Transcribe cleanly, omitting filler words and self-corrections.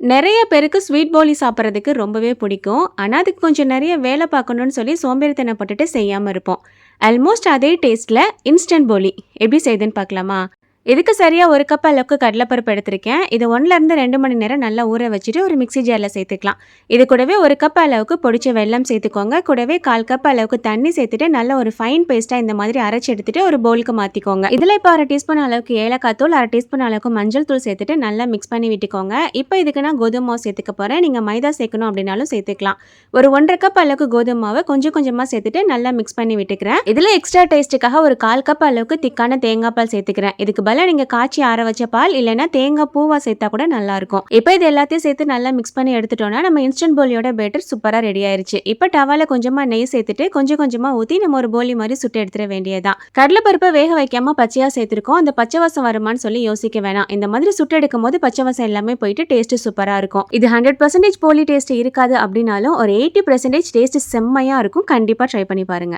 நெறைய பேருக்கு ஸ்வீட் போலி சாப்பிட்றதுக்கு ரொம்பவே பிடிக்கும். ஆனா, அதுக்கு கொஞ்சம் நெறைய வேலை பார்க்கணும்னு சொல்லி சோம்பேறித்தனப்பட்டுட்டு செய்யாம இருப்போம். ஆல்மோஸ்ட் அதே டேஸ்ட்ல இன்ஸ்டன்ட் போலி எப்படி செய்யுதுன்னு பார்க்கலாமா? இதுக்கு சரியா 1 கப் அளவுக்கு கடலைப்பருப்பு எடுத்திருக்கேன். இது 1லேருந்து 2 மணி நேரம் நல்லா ஊற வச்சுட்டு ஒரு மிக்ஸி ஜார்ல சேர்த்துக்கலாம். இது கூடவே 1 கப் அளவுக்கு பொடிச்ச வெல்லம் சேர்த்துக்கோங்க. கூடவே 1/4 கப் அளவுக்கு தண்ணி சேர்த்துட்டு நல்ல ஒரு ஃபைன் பேஸ்ட்டா இந்த மாதிரி அரைச்சு எடுத்துட்டு ஒரு பவுலுக்கு மாத்திக்கோங்க. இதுல இப்போ 1/2 டீஸ்பூன் அளவுக்கு ஏலக்காய் தூள், 1/2 டீஸ்பூன் அளவுக்கு மஞ்சள் தூள் சேர்த்துட்டு நல்லா மிக்ஸ் பண்ணி விட்டுக்கோங்க. இப்போ இதுக்கு நான் கோதுமை மாவு சேர்த்துக்க போறேன். நீங்க மைதா சேர்க்கணும் அப்படின்னாலும் சேர்த்துக்கலாம். ஒரு 1/2 கப் அளவுக்கு கோதுமை மாவை கொஞ்சம் கொஞ்சமா சேர்த்துட்டு நல்லா மிக்ஸ் பண்ணி விட்டுக்கிறேன். இதுல எக்ஸ்ட்ரா டேஸ்ட்டுக்காக ஒரு 1/4 கப் அளவுக்கு திக்கான தேங்காய் பால் சேர்த்துக்கிறேன். இதுக்கு பதிலா நீங்க காய்ச்சி ஆற வச்ச பால் இல்லைன்னா தேங்காய் பூவா சேர்த்தா கூட நல்லா இருக்கும். இப்போ இது எல்லாத்தையும் சேர்த்து நல்லா மிக்ஸ் பண்ணி எடுத்துட்டோம்னா நம்ம இன்ஸ்டன்ட் போலியோட பேட்டர் சூப்பரா ரெடி ஆயிருச்சு. இப்போ டவால கொஞ்சமா நெய் சேர்த்துட்டு கொஞ்சம் கொஞ்சமா ஊத்தி நம்ம ஒரு போலி மாதிரி சுட்டு எடுத்துட வேண்டியதான். கடலைப்பருப்பை வேக வைக்காம பச்சையா சேர்த்திருக்கோம். அந்த பச்சை வாசம் வருமான்னு சொல்லி யோசிக்க வேணாம். இந்த மாதிரி சுட்டு எடுக்கும் போது பச்சை வாசம் எல்லாமே போயிட்டு டேஸ்ட் சூப்பரா இருக்கும். இது 100% போலி டேஸ்ட் இருக்காது அப்படின்னாலும் ஒரு 80% டேஸ்ட் செம்மையா இருக்கும். கண்டிப்பா ட்ரை பண்ணி பாருங்க.